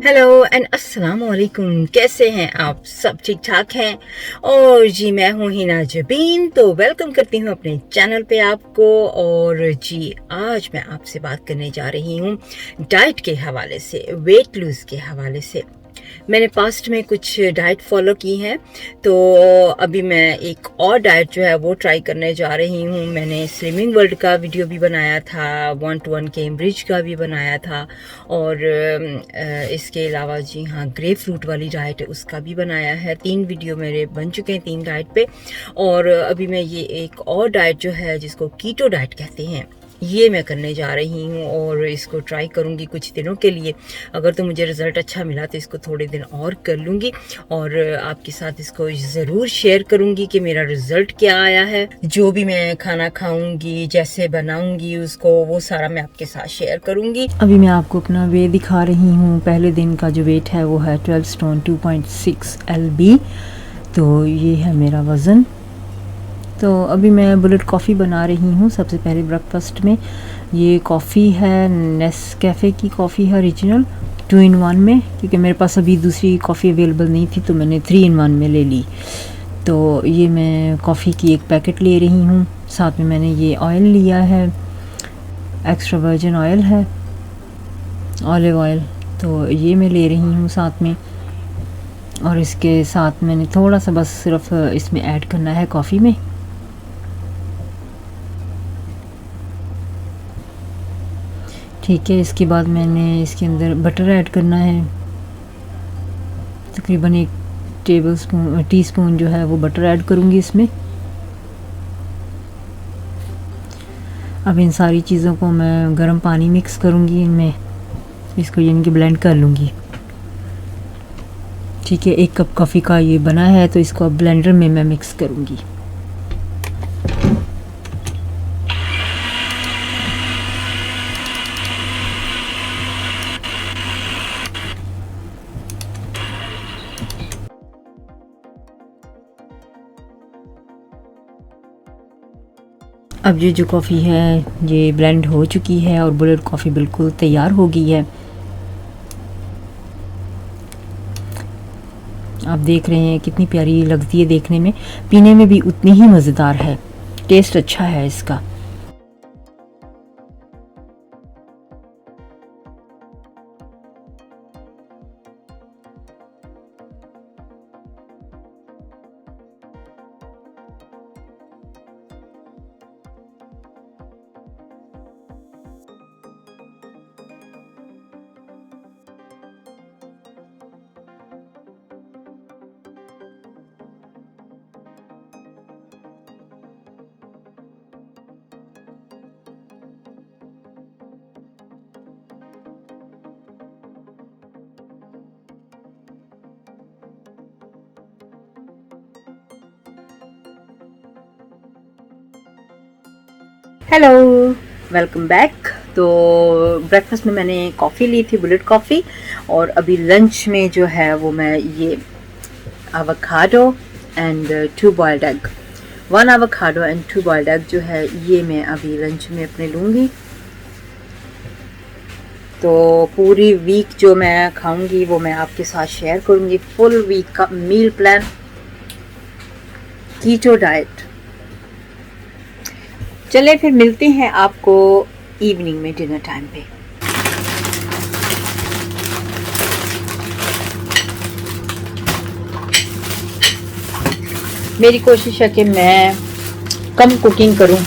Hello and अस्सलाम वालेकुम। कैसे हैं आप? सब ठीक ठाक हैं? और जी मैं हूँ हिना जबीन, तो वेलकम करती हूँ अपने चैनल पे आपको। और जी आज मैं आपसे बात करने जा रही हूँ डाइट के हवाले से, वेट लूज़ के हवाले से। मैंने पास्ट में कुछ डाइट फॉलो की हैं, तो अभी मैं एक और डाइट जो है वो ट्राई करने जा रही हूँ। मैंने स्लिमिंग वर्ल्ड का वीडियो भी बनाया था, 1-to-1 कैम्ब्रिज का भी बनाया था, और इसके अलावा जी हाँ ग्रेप फ्रूट वाली डाइट है उसका भी बनाया है। 3 वीडियो मेरे बन चुके हैं 3 डाइट पे। और अभी मैं ये एक और डाइट जो है जिसको कीटो डाइट कहते हैं, ये मैं करने जा रही हूँ और इसको ट्राई करूँगी कुछ दिनों के लिए। अगर तो मुझे रिज़ल्ट अच्छा मिला तो इसको थोड़े दिन और कर लूँगी और आपके साथ इसको ज़रूर शेयर करूँगी कि मेरा रिज़ल्ट क्या आया है। जो भी मैं खाना खाऊँगी, जैसे बनाऊँगी उसको, वो सारा मैं आपके साथ शेयर करूँगी। अभी मैं आपको अपना वेट दिखा रही हूँ। पहले दिन का जो वेट है वो है 12 स्टोन 2.6 LB। तो ये है मेरा वज़न। तो अभी मैं बुलेट कॉफ़ी बना रही हूँ। सबसे पहले ब्रेकफास्ट में ये कॉफ़ी है, नेस्कैफ़े की कॉफ़ी है ओरिजिनल 2 in 1 में, क्योंकि मेरे पास अभी दूसरी कॉफ़ी अवेलेबल नहीं थी तो मैंने 3 in 1 में ले ली। तो ये मैं कॉफ़ी की एक पैकेट ले रही हूँ। साथ में मैंने ये ऑयल लिया है, एक्स्ट्रा वर्जिन ऑयल है, ऑलिव ऑयल, तो ये मैं ले रही हूँ साथ में। और इसके साथ मैंने थोड़ा सा बस सिर्फ इसमें ऐड करना है कॉफ़ी में। ठीक है, इसके बाद मैंने इसके अंदर बटर ऐड करना है। तकरीबन 1 टीस्पून जो है वो बटर ऐड करूँगी इसमें। अब इन सारी चीज़ों को मैं गर्म पानी मिक्स करूँगी इनमें, इसको यानी कि ब्लेंड कर लूँगी। ठीक है, 1 कप कॉफ़ी का ये बना है तो इसको अब ब्लेंडर में मैं मिक्स करूँगी। अब ये जो कॉफ़ी है ये ब्लेंड हो चुकी है और बुलेट कॉफ़ी बिल्कुल तैयार हो गई है। आप देख रहे हैं कितनी प्यारी लगती है देखने में, पीने में भी उतनी ही मज़ेदार है। टेस्ट अच्छा है इसका। Hello, welcome back. तो ब्रेकफास्ट में मैंने कॉफ़ी ली थी, बुलेट कॉफ़ी, और अभी लंच में जो है वो मैं ये avocado and 2 boiled egg, 1 avocado and 2 boiled egg जो है ये मैं अभी लंच में अपने लूँगी। तो पूरी वीक जो मैं खाऊंगी वो मैं आपके साथ शेयर करूँगी, फुल वीक का मील प्लान, कीटो डाइट। चले फिर मिलते हैं आपको इवनिंग में डिनर टाइम पे। मेरी कोशिश है कि मैं कम कुकिंग करूं,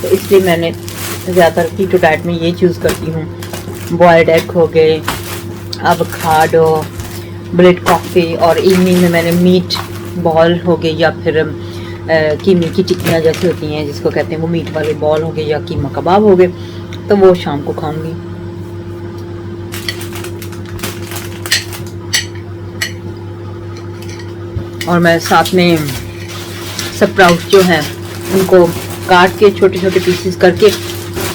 तो इसलिए मैंने ज़्यादातर कीटो डाइट में ये चूज़ करती हूँ। बॉइल्ड एग हो गए, एवोकाडो, बुलेट कॉफ़ी, और इवनिंग में मैंने मीट बॉल हो गए या फिर कीमे की टिक्कियाँ जैसी होती हैं जिसको कहते हैं, वो मीट वाले बॉल हो गए या कीमा कबाब हो गए, तो वो शाम को खाऊंगी। और मैं साथ में स्प्राउट जो हैं उनको काट के छोटे छोटे पीसेस करके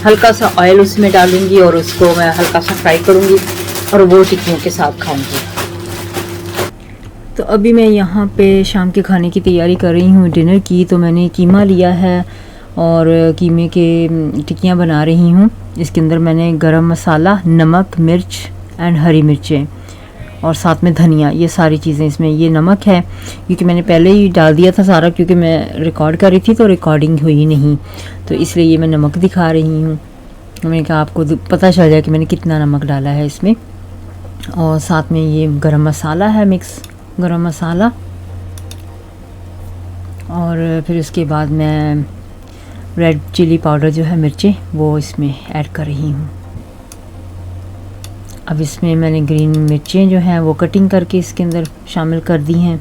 हल्का सा ऑयल उसमें डालूंगी और उसको मैं हल्का सा फ्राई करूंगी और वो टिक्कियों के साथ खाऊंगी। तो अभी मैं यहाँ पे शाम के खाने की तैयारी कर रही हूँ डिनर की। तो मैंने कीमा लिया है और कीमे के टिक्कियाँ बना रही हूँ। इसके अंदर मैंने गरम मसाला, नमक, मिर्च एंड हरी मिर्चें और साथ में धनिया, ये सारी चीज़ें इसमें। ये नमक है क्योंकि मैंने पहले ही डाल दिया था सारा, क्योंकि मैं रिकॉर्ड कर रही थी तो रिकॉर्डिंग हुई नहीं, तो इसलिए ये मैं नमक दिखा रही हूँ। मैंने कहा आपको पता चल जाए कि मैंने कितना नमक डाला है इसमें। और साथ में ये गरम मसाला है, मिक्स गरम मसाला। और फिर उसके बाद मैं रेड चिली पाउडर जो है, मिर्चें, वो इसमें ऐड कर रही हूँ। अब इसमें मैंने ग्रीन मिर्चें जो हैं वो कटिंग करके इसके अंदर शामिल कर दी हैं।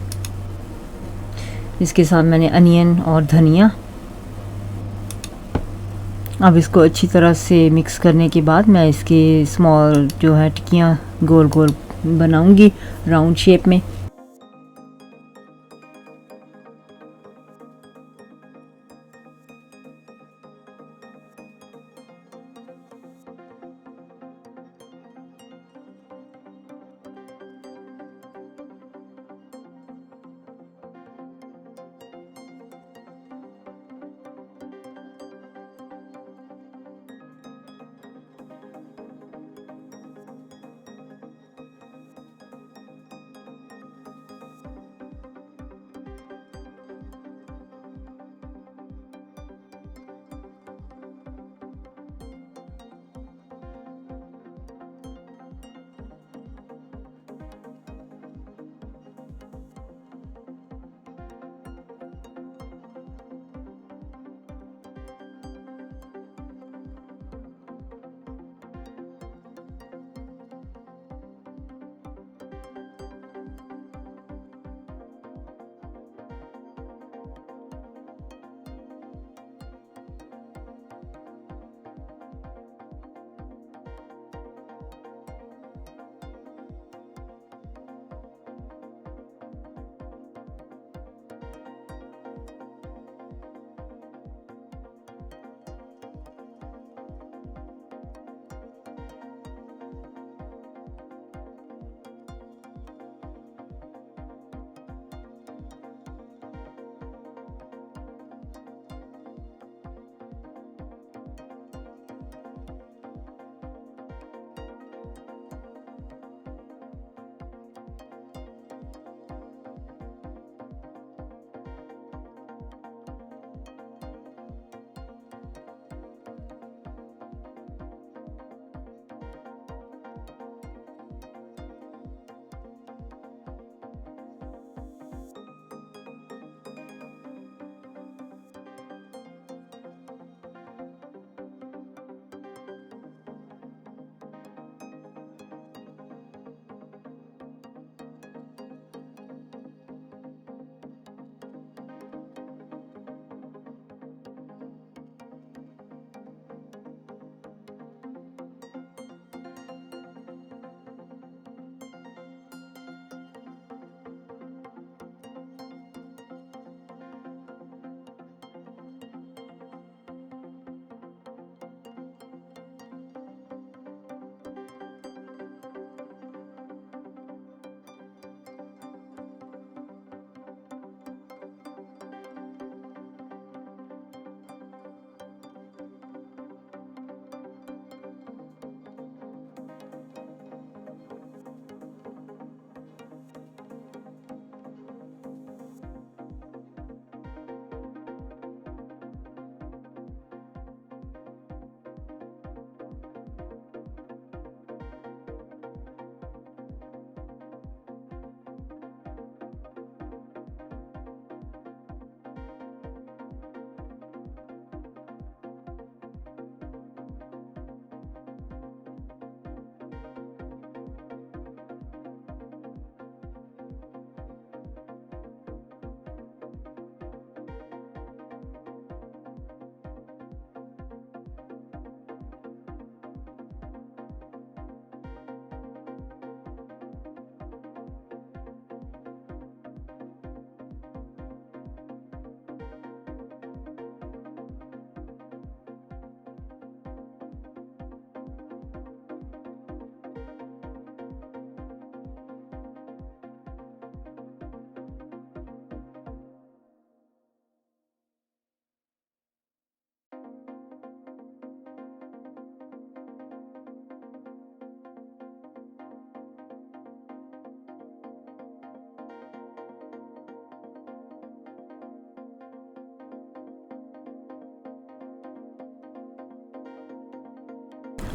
इसके साथ मैंने अनियन और धनिया। अब इसको अच्छी तरह से मिक्स करने के बाद मैं इसके स्मॉल जो है टिक्कियाँ गोल गोल बनाऊंगी राउंड शेप में।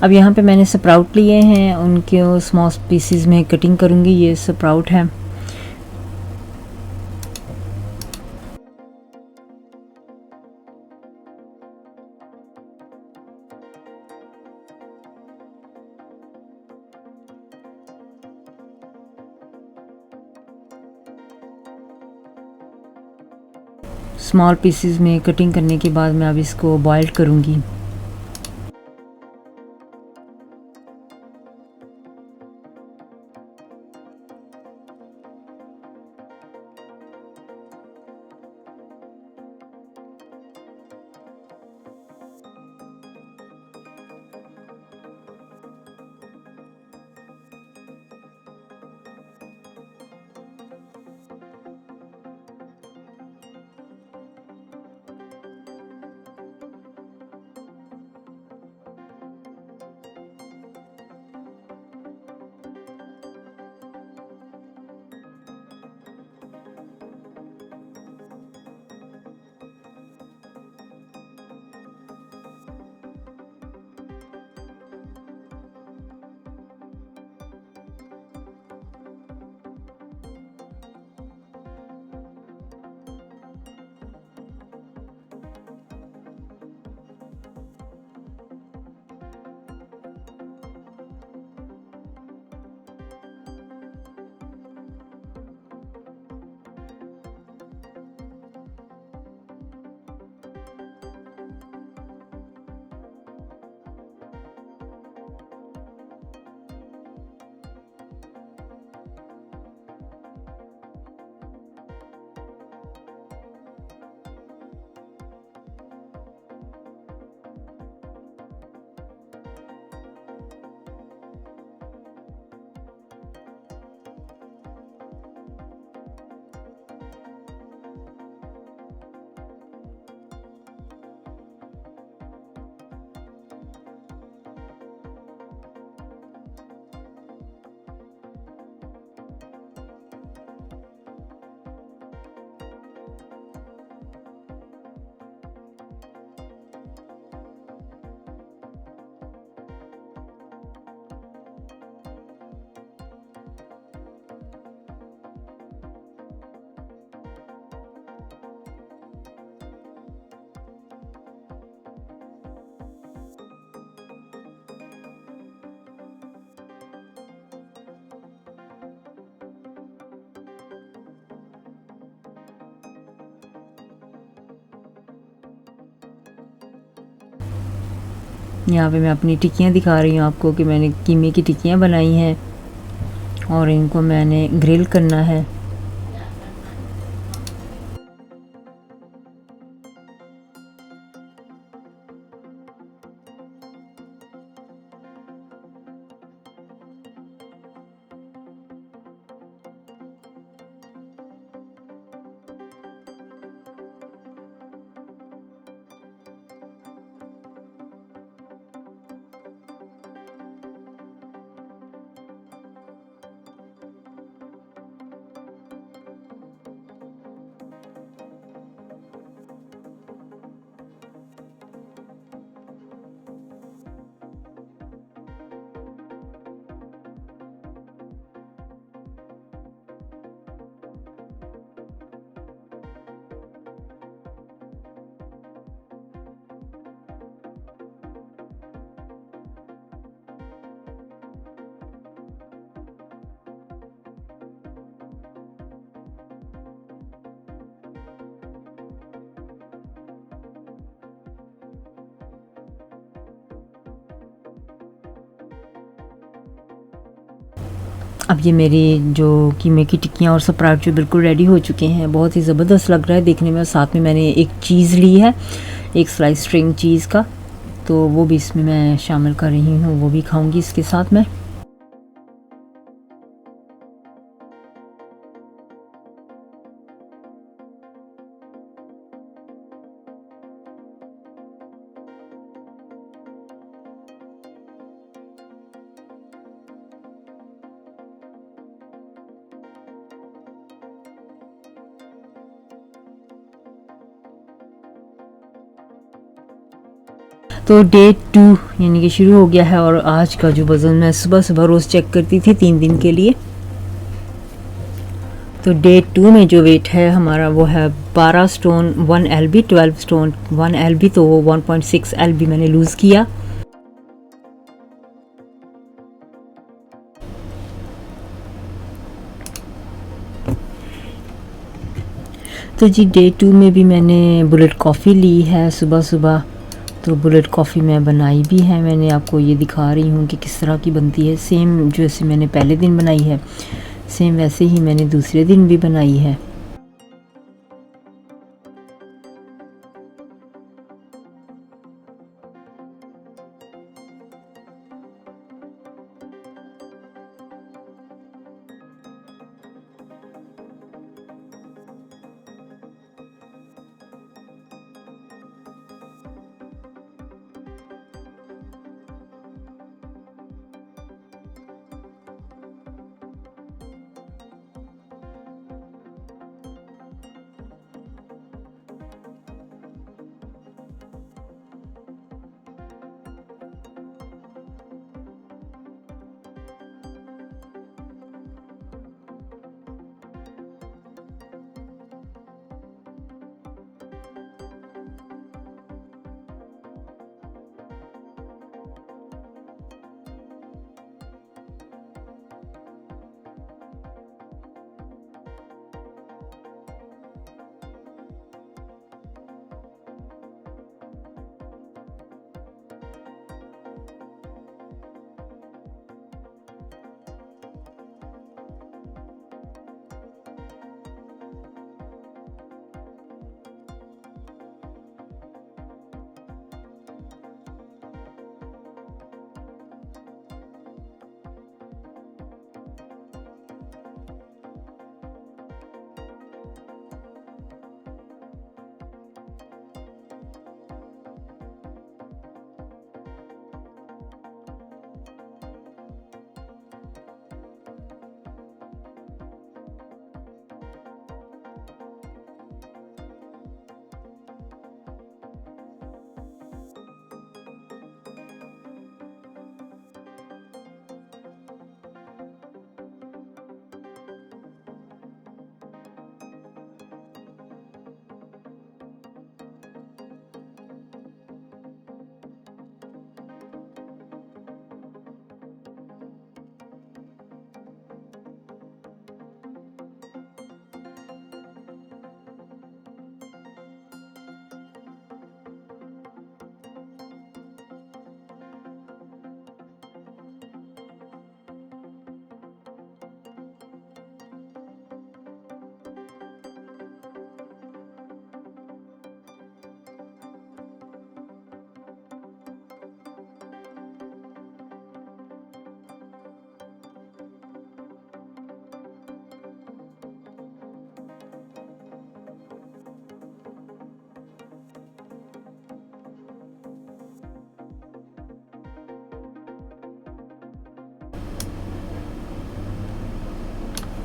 अब यहाँ पे मैंने स्प्राउट लिए हैं, उनके स्मॉल पीसीज में कटिंग करूँगी। ये स्प्राउट है। स्मॉल पीसेस में कटिंग करने के बाद मैं अब इसको बॉईल करूँगी। यहाँ पे मैं अपनी टिक्कियाँ दिखा रही हूँ आपको कि मैंने कीमे की टिक्कियाँ बनाई हैं और इनको मैंने ग्रिल करना है। अब ये मेरी जो कीमे की टिक्कियाँ और स्प्राउट जो बिल्कुल रेडी हो चुके हैं, बहुत ही ज़बरदस्त लग रहा है देखने में। और साथ में मैंने एक चीज़ ली है, एक स्लाइस स्ट्रिंग चीज़ का, तो वो भी इसमें मैं शामिल कर रही हूँ, वो भी खाऊंगी इसके साथ में। तो डे 2 यानी कि शुरू हो गया है और आज का जो वज़न मैं सुबह सुबह रोज़ चेक करती थी 3 दिन के लिए। तो डे 2 में जो वेट है हमारा वो है 12 स्टोन 1 LB, 12 स्टोन 1 LB, तो 1.6 LB मैंने लूज़ किया। तो जी डे 2 में भी मैंने बुलेट कॉफ़ी ली है सुबह सुबह। तो बुलेट कॉफ़ी मैं बनाई भी है, मैंने आपको ये दिखा रही हूँ कि किस तरह की बनती है। सेम जैसे मैंने पहले दिन बनाई है सेम वैसे ही मैंने दूसरे दिन भी बनाई है।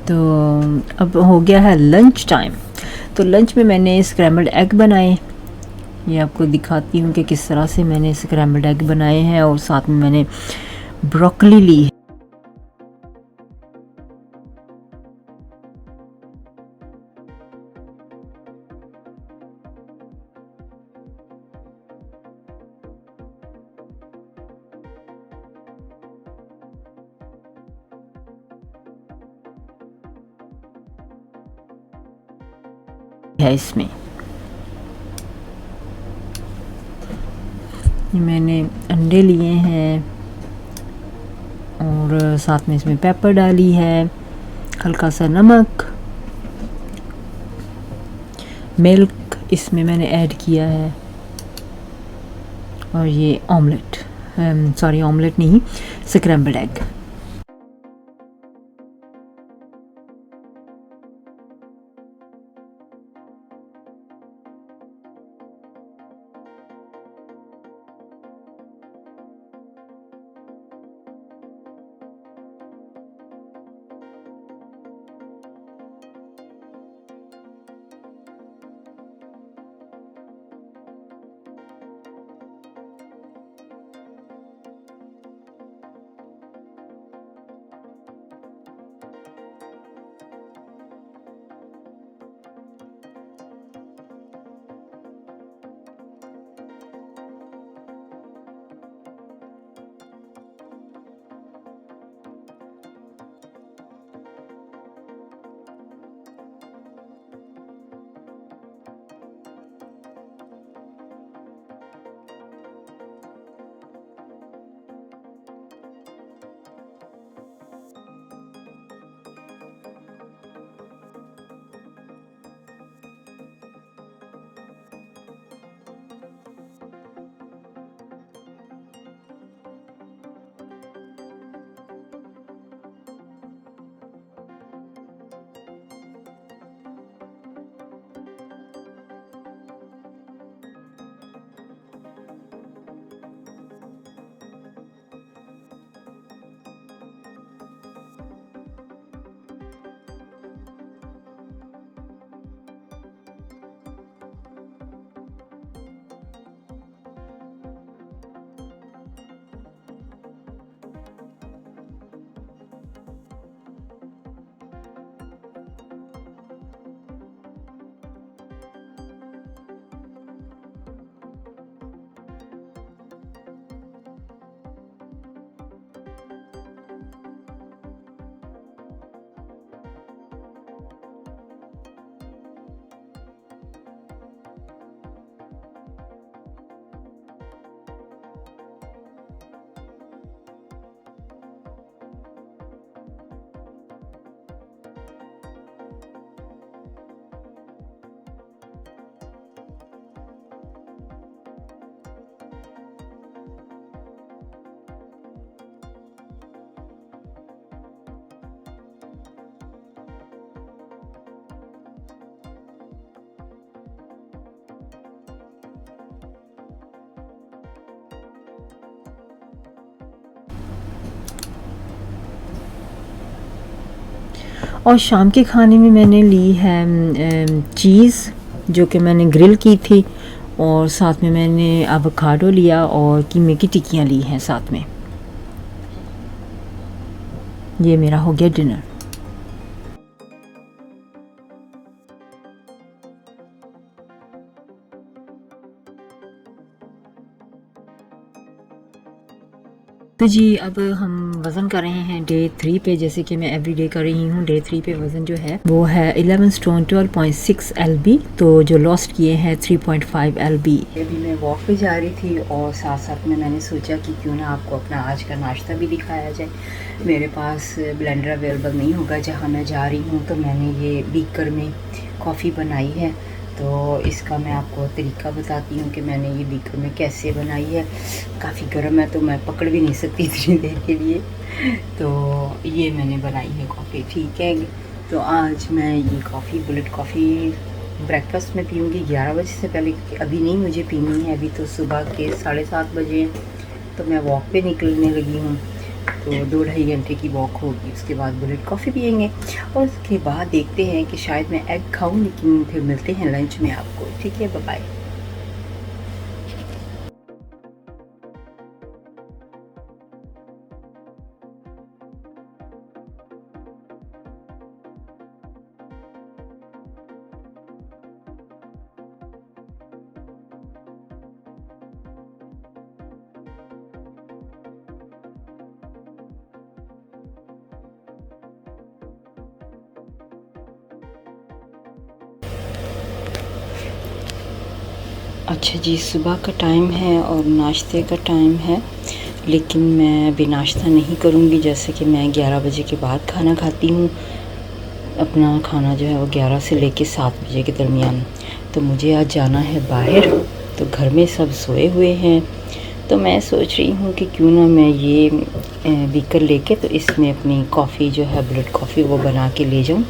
तो अब हो गया है लंच टाइम। तो लंच में मैंने स्क्रैम्बल्ड एग बनाए, ये आपको दिखाती हूँ कि किस तरह से मैंने स्क्रैम्बल्ड एग बनाए हैं, और साथ में मैंने ब्रोकली ली है। इसमें ये मैंने अंडे लिए हैं और साथ में इसमें पेपर डाली है, हल्का सा नमक, मिल्क इसमें मैंने ऐड किया है, और ये ऑमलेट, सॉरी ऑमलेट नहीं, स्क्रैम्बल्ड एग। और शाम के खाने में मैंने ली है चीज़ जो कि मैंने ग्रिल की थी, और साथ में मैंने एवोकाडो लिया और कीमे की टिक्कियाँ ली हैं साथ में। ये मेरा हो गया डिनर। तो जी अब हम वज़न कर रहे हैं डे 3 पे, जैसे कि मैं एवरी डे कर रही हूँ। डे 3 पे वज़न जो है वो है 11 स्टोन 12.6 LB, तो जो लॉस्ट किए हैं 3.5 LB। अभी मैं वॉक पे जा रही थी और साथ साथ में मैंने सोचा कि क्यों ना आपको अपना आज का नाश्ता भी दिखाया जाए। मेरे पास ब्लेंडर अवेलेबल नहीं होगा जहाँ मैं जा रही हूँ, तो मैंने ये बीकर में कॉफ़ी बनाई है। तो इसका मैं आपको तरीका बताती हूँ कि मैंने ये बीकर में कैसे बनाई है। काफ़ी गर्म है तो मैं पकड़ भी नहीं सकती इतनी देर के लिए, तो ये मैंने बनाई है कॉफ़ी, ठीक है। तो आज मैं ये कॉफ़ी बुलेट कॉफ़ी ब्रेकफास्ट में पीऊँगी 11 बजे से पहले, क्योंकि अभी नहीं मुझे पीनी है, अभी तो सुबह के 7:30 बजे हैं। तो मैं वॉक पे निकलने लगी हूँ, तो 2-2.5 घंटे की वॉक होगी, उसके बाद बुलेट कॉफ़ी पियेंगे और उसके बाद देखते हैं कि शायद मैं एग खाऊं, लेकिन फिर मिलते हैं लंच में आपको, ठीक है। Bye bye. अच्छा जी, सुबह का टाइम है और नाश्ते का टाइम है, लेकिन मैं अभी नाश्ता नहीं करूँगी, जैसे कि मैं 11 बजे के बाद खाना खाती हूँ। अपना खाना जो है वो 11 से लेके 7 बजे के दरमियान। तो मुझे आज जाना है बाहर, तो घर में सब सोए हुए हैं, तो मैं सोच रही हूँ कि क्यों ना मैं ये बीकर लेके तो इसमें अपनी कॉफ़ी जो है बुलेट कॉफ़ी वो बना के ले जाऊँ,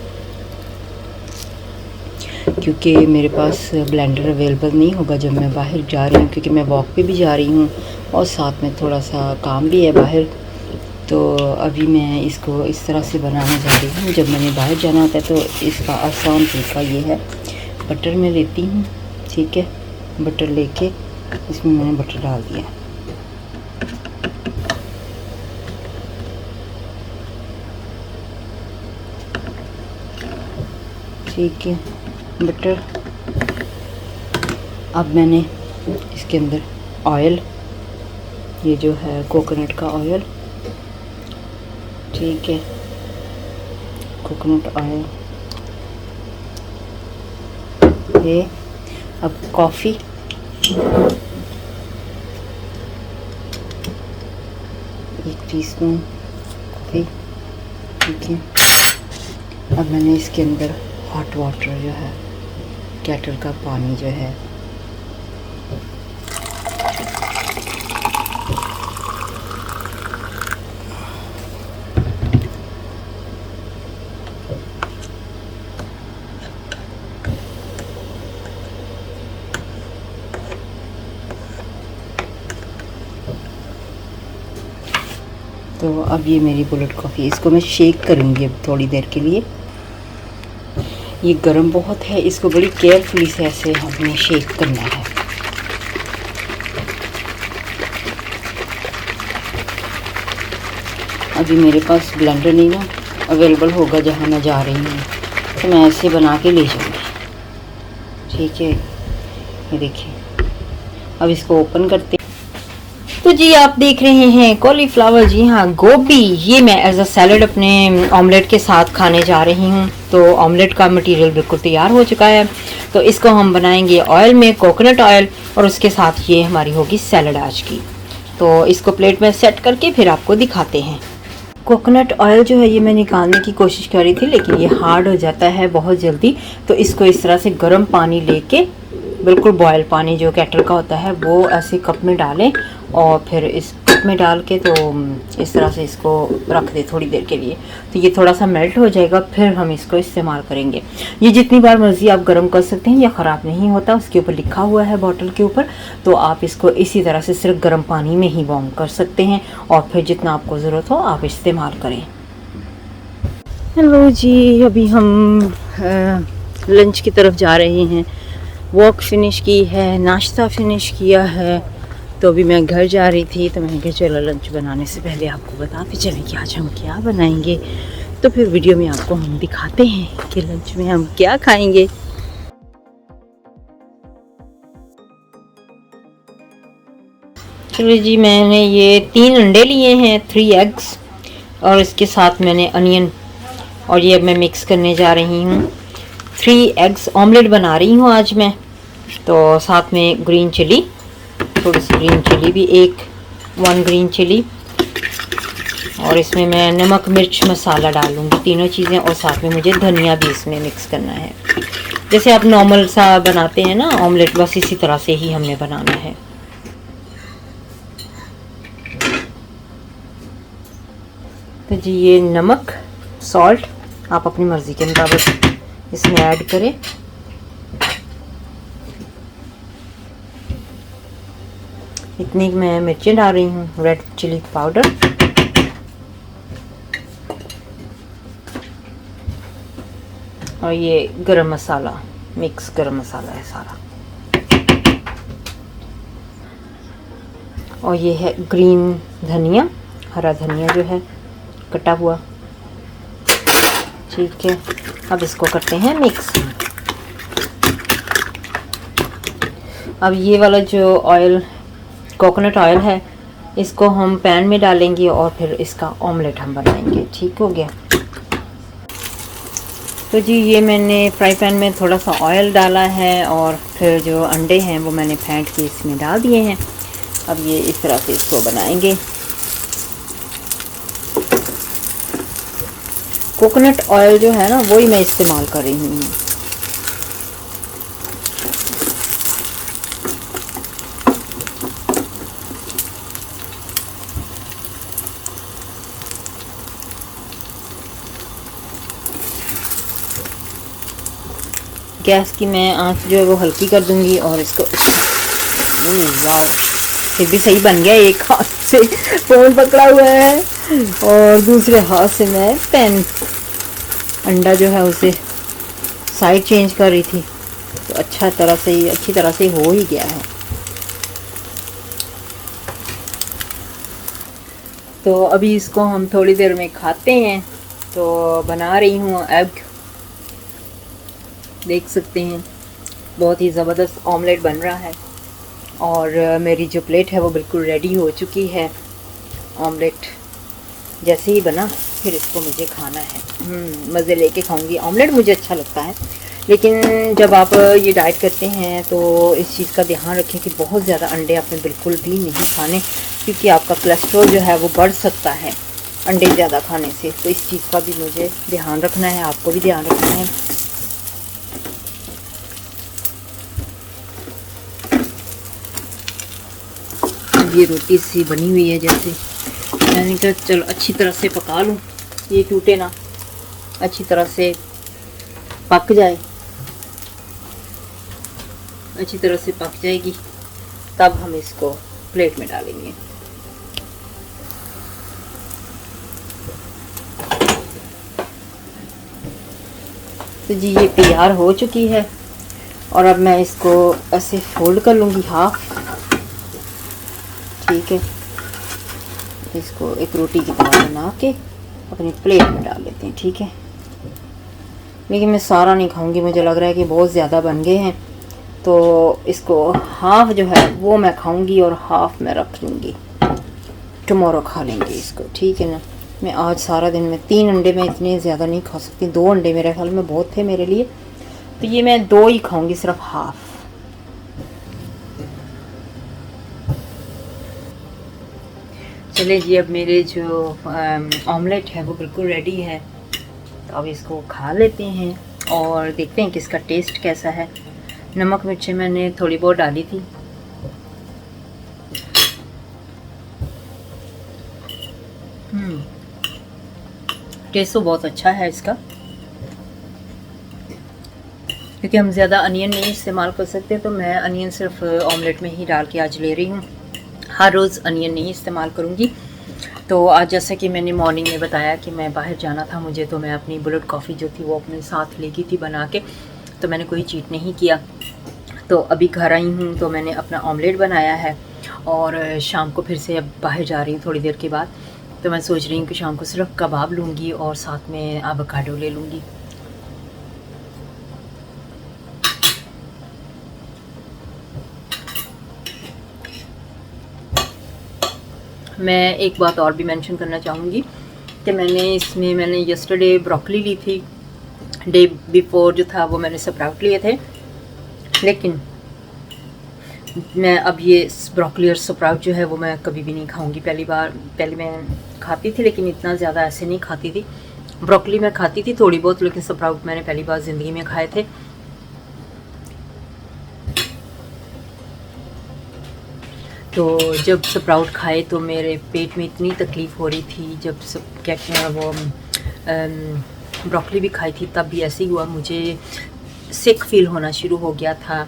क्योंकि मेरे पास ब्लेंडर अवेलेबल नहीं होगा जब मैं बाहर जा रही हूँ, क्योंकि मैं वॉक पे भी जा रही हूँ और साथ में थोड़ा सा काम भी है बाहर। तो अभी मैं इसको इस तरह से बनाने जा रही हूँ। जब मैंने बाहर जाना होता है तो इसका आसान तरीका ये है, बटर में लेती हूँ, ठीक है। बटर लेके इसमें मैंने बटर डाल दिया, ठीक है बटर। अब मैंने इसके अंदर ऑयल, ये जो है कोकोनट का ऑयल, ठीक है, कोकोनट ऑयल। ये अब कॉफ़ी, एक टीस्पून कॉफ़ी, ठीक है। अब मैंने इसके अंदर हॉट वाटर जो है, केटल का पानी जो है, तो अब ये मेरी बुलेट कॉफ़ी, इसको मैं शेक करूँगी अब थोड़ी देर के लिए। ये गर्म बहुत है, इसको बड़ी केयरफुली से ऐसे हमें शेक करना है। अभी मेरे पास ब्लेंडर नहीं ना अवेलेबल होगा जहाँ मैं जा रही हूँ, तो मैं ऐसे बना के ले जाऊँगी, ठीक है। ये देखिए, अब इसको ओपन करते। तो जी आप देख रहे हैं कॉलीफ्लावर, जी हाँ गोभी, ये मैं एज अ सैलड अपने ऑमलेट के साथ खाने जा रही हूँ। तो ऑमलेट का मटेरियल बिल्कुल तैयार हो चुका है, तो इसको हम बनाएंगे ऑयल में, कोकोनट ऑयल, और उसके साथ ये हमारी होगी सैलड आज की। तो इसको प्लेट में सेट करके फिर आपको दिखाते हैं। कोकोनट ऑयल जो है ये मैं निकालने की कोशिश कर रही थी, लेकिन ये हार्ड हो जाता है बहुत जल्दी। तो इसको इस तरह से गर्म पानी लेके, बिल्कुल बॉयल पानी जो केटल का होता है, वो ऐसे कप में डालें और फिर इस कप में डाल के तो इस तरह से इसको रख दें थोड़ी देर के लिए। तो ये थोड़ा सा मेल्ट हो जाएगा, फिर हम इसको इस्तेमाल करेंगे। ये जितनी बार मर्ज़ी आप गर्म कर सकते हैं, ये ख़राब नहीं होता, उसके ऊपर लिखा हुआ है बॉटल के ऊपर। तो आप इसको इसी तरह से सिर्फ गर्म पानी में ही वार्म कर सकते हैं और फिर जितना आपको ज़रूरत हो आप इस्तेमाल करें। हेलो जी, अभी हम लंच की तरफ जा रहे हैं। वॉक फिनिश की है, नाश्ता फिनिश किया है, तो अभी मैं घर जा रही थी, तो मैंने कहा चलो लंच बनाने से पहले आपको बताते चले कि आज हम क्या बनाएंगे। तो फिर वीडियो में आपको हम दिखाते हैं कि लंच में हम क्या खाएंगे। चलिए जी, मैंने ये 3 अंडे लिए हैं, 3 एग्स, और इसके साथ मैंने अनियन, और ये अब मैं मिक्स करने जा रही हूँ। 3 एग्स ऑमलेट बना रही हूँ आज मैं। तो साथ में ग्रीन चिली, थोड़ी सी ग्रीन चिली भी, 1 ग्रीन चिली, और इसमें मैं नमक मिर्च मसाला डालूँगी, तीनों चीज़ें, और साथ में मुझे धनिया भी इसमें मिक्स करना है। जैसे आप नॉर्मल सा बनाते हैं ना ऑमलेट, बस इसी तरह से ही हमने बनाना है। तो जी ये नमक, सॉल्ट आप अपनी मर्ज़ी के मुताबिक इसमें ऐड करें। इतनी मैं मिर्चें डाल रही हूँ, रेड चिली पाउडर, और ये गरम मसाला, मिक्स गरम मसाला है सारा, और ये है ग्रीन धनिया, हरा धनिया जो है कटा हुआ। ठीक है, अब इसको करते हैं मिक्स। अब ये वाला जो ऑयल, कोकोनट ऑयल है, इसको हम पैन में डालेंगे और फिर इसका ऑमलेट हम बनाएंगे। ठीक हो गया। तो जी ये मैंने फ्राई पैन में थोड़ा सा ऑयल डाला है, और फिर जो अंडे हैं वो मैंने फेंट के इसमें डाल दिए हैं। अब ये इस तरह से इसको बनाएंगे। कोकोनट ऑयल जो है ना, वही मैं इस्तेमाल कर रही हूँ। गैस की मैं आंच जो है वो हल्की कर दूंगी, और इसको वाह, फिर भी सही बन गया। एक हाथ से फोन पकड़ा हुआ है और दूसरे हाथ से मैं पैन, अंडा जो है उसे साइड चेंज कर रही थी, तो अच्छी तरह से हो ही गया है। तो अभी इसको हम थोड़ी देर में खाते हैं। तो बना रही हूँ एग, देख सकते हैं बहुत ही ज़बरदस्त ऑमलेट बन रहा है, और मेरी जो प्लेट है वो बिल्कुल रेडी हो चुकी है। ऑमलेट जैसे ही बना फिर इसको मुझे खाना है। मज़े लेके खाऊंगी। ऑमलेट मुझे अच्छा लगता है, लेकिन जब आप ये डाइट करते हैं तो इस चीज़ का ध्यान रखें कि बहुत ज़्यादा अंडे आपने बिल्कुल भी नहीं खाने, क्योंकि आपका कोलेस्ट्रॉल जो है वो बढ़ सकता है अंडे ज़्यादा खाने से। तो इस चीज़ का भी मुझे ध्यान रखना है, आपको भी ध्यान रखना है। ये रोटी सी बनी हुई है, जैसे मैंने कहा चलो अच्छी तरह से पका लूँ, ये टूटे ना, अच्छी तरह से पक जाए, अच्छी तरह से पक जाएगी तब हम इसको प्लेट में डालेंगे। तो जी ये तैयार हो चुकी है, और अब मैं इसको ऐसे फोल्ड कर लूँगी हाफ। ठीक है, इसको एक रोटी की तरह बना के अपनी प्लेट में डाल लेते हैं। ठीक है, लेकिन मैं सारा नहीं खाऊंगी, मुझे लग रहा है कि बहुत ज़्यादा बन गए हैं, तो इसको हाफ जो है वो मैं खाऊंगी और हाफ मैं रख लूँगी, टुमारो खा लेंगे इसको। ठीक है ना, मैं आज सारा दिन में 3 अंडे में इतने ज़्यादा नहीं खा सकती, 2 अंडे मेरे ख्याल में बहुत थे मेरे लिए, तो ये मैं 2 ही खाऊंगी, सिर्फ हाफ। चले जी, अब मेरे जो ऑमलेट है वो बिल्कुल रेडी है, तो अब इसको खा लेते हैं और देखते हैं कि इसका टेस्ट कैसा है। नमक मिर्ची मैंने थोड़ी बहुत डाली थी। टेस्ट तो बहुत अच्छा है इसका, क्योंकि हम ज़्यादा अनियन नहीं इस्तेमाल कर सकते, तो मैं अनियन सिर्फ ऑमलेट में ही डाल के आज ले रही हूँ। हर रोज़ अनियन नहीं इस्तेमाल करूँगी। तो आज जैसे कि मैंने मॉर्निंग में बताया कि मैं बाहर जाना था मुझे, तो मैं अपनी बुलेट कॉफ़ी जो थी वो अपने साथ ले गई थी बना के, तो मैंने कोई चीट नहीं किया। तो अभी घर आई हूँ तो मैंने अपना ऑमलेट बनाया है और शाम को फिर से अब बाहर जा रही हूँ थोड़ी देर के बाद। तो मैं सोच रही हूँ कि शाम को सिर्फ कबाब लूँगी और साथ में एवोकाडो ले लूँगी। मैं एक बात और भी मेंशन करना चाहूँगी कि मैंने यस्टरडे ब्रोकली ली थी, डे बिफोर जो था वो मैंने स्प्राउट लिए थे, लेकिन मैं अब ये ब्रोकली और स्प्राउट जो है वो मैं कभी भी नहीं खाऊंगी। पहले मैं खाती थी लेकिन इतना ज़्यादा ऐसे नहीं खाती थी। ब्रोकली मैं खाती थी थोड़ी बहुत, लेकिन स्प्राउट मैंने पहली बार ज़िंदगी में खाए थे। तो जब स्प्राउट खाए तो मेरे पेट में इतनी तकलीफ़ हो रही थी। जब क्या वो ब्रोकली भी खाई थी तब भी ऐसे ही हुआ, मुझे सिक फील होना शुरू हो गया था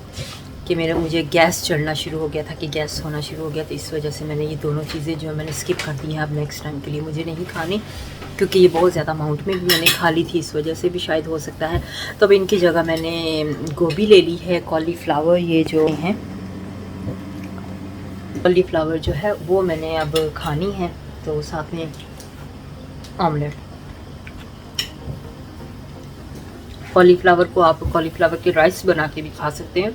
कि मुझे गैस चढ़ना शुरू हो गया था, कि गैस होना शुरू हो गया। तो इस वजह से मैंने ये दोनों चीज़ें जो है मैंने स्किप कर दी हैं। अब नेक्स्ट टाइम के लिए मुझे नहीं खानी, क्योंकि ये बहुत ज़्यादा अमाउंट में भी मैंने खा ली थी, इस वजह से भी शायद हो सकता है। तो अब इनकी जगह मैंने गोभी ले ली है, कॉलीफ्लावर ये जो हैं कॉलीफ्लावर जो है वो मैंने अब खानी है, तो साथ में ऑमलेट। कॉलीफ्लावर को आप कॉलीफ्लावर के राइस बना के भी खा सकते हैं।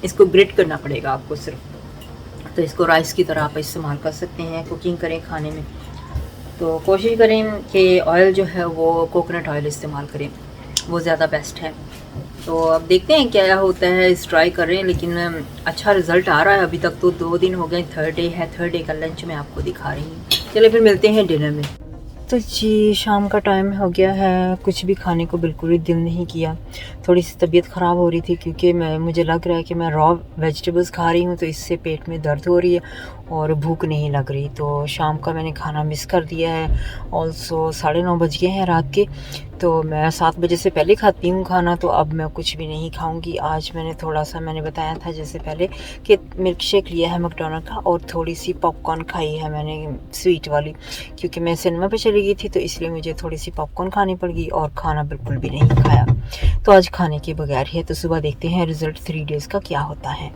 इसको ग्रेट करना पड़ेगा आपको सिर्फ, तो इसको राइस की तरह आप इस्तेमाल कर सकते हैं, कुकिंग करें खाने में। तो कोशिश करें कि ऑयल जो है वो कोकोनट ऑयल इस्तेमाल करें, वो ज़्यादा बेस्ट है। तो अब देखते हैं क्या होता है, इस ट्राई कर रहे हैं, लेकिन अच्छा रिज़ल्ट आ रहा है। अभी तक तो 2 दिन हो गए, थर्ड डे है, थर्ड डे का लंच मैं आपको दिखा रही हूँ। चलिए फिर मिलते हैं डिनर में। तो जी शाम का टाइम हो गया है, कुछ भी खाने को बिल्कुल भी दिल नहीं किया। थोड़ी सी तबीयत ख़राब हो रही थी क्योंकि मुझे लग रहा है कि मैं रॉ वेजिटेबल्स खा रही हूँ, तो इससे पेट में दर्द हो रही है और भूख नहीं लग रही। तो शाम का मैंने खाना मिस कर दिया है। ऑल्सो 9:30 बज गए हैं रात के, तो मैं 7 बजे से पहले खाती हूँ खाना, तो अब मैं कुछ भी नहीं खाऊंगी। आज मैंने थोड़ा सा, मैंने बताया था जैसे पहले कि मिल्क शेक लिया है मैकडॉनल्ड का, और थोड़ी सी पॉपकॉर्न खाई है मैंने स्वीट वाली, क्योंकि मैं सिनेमा पे चली गई थी तो इसलिए मुझे थोड़ी सी पॉपकॉर्न खानी पड़ गई और खाना बिल्कुल भी नहीं खाया। तो आज खाने के बगैर ही है। तो सुबह देखते हैं रिज़ल्ट 3 डेज़ का क्या होता है।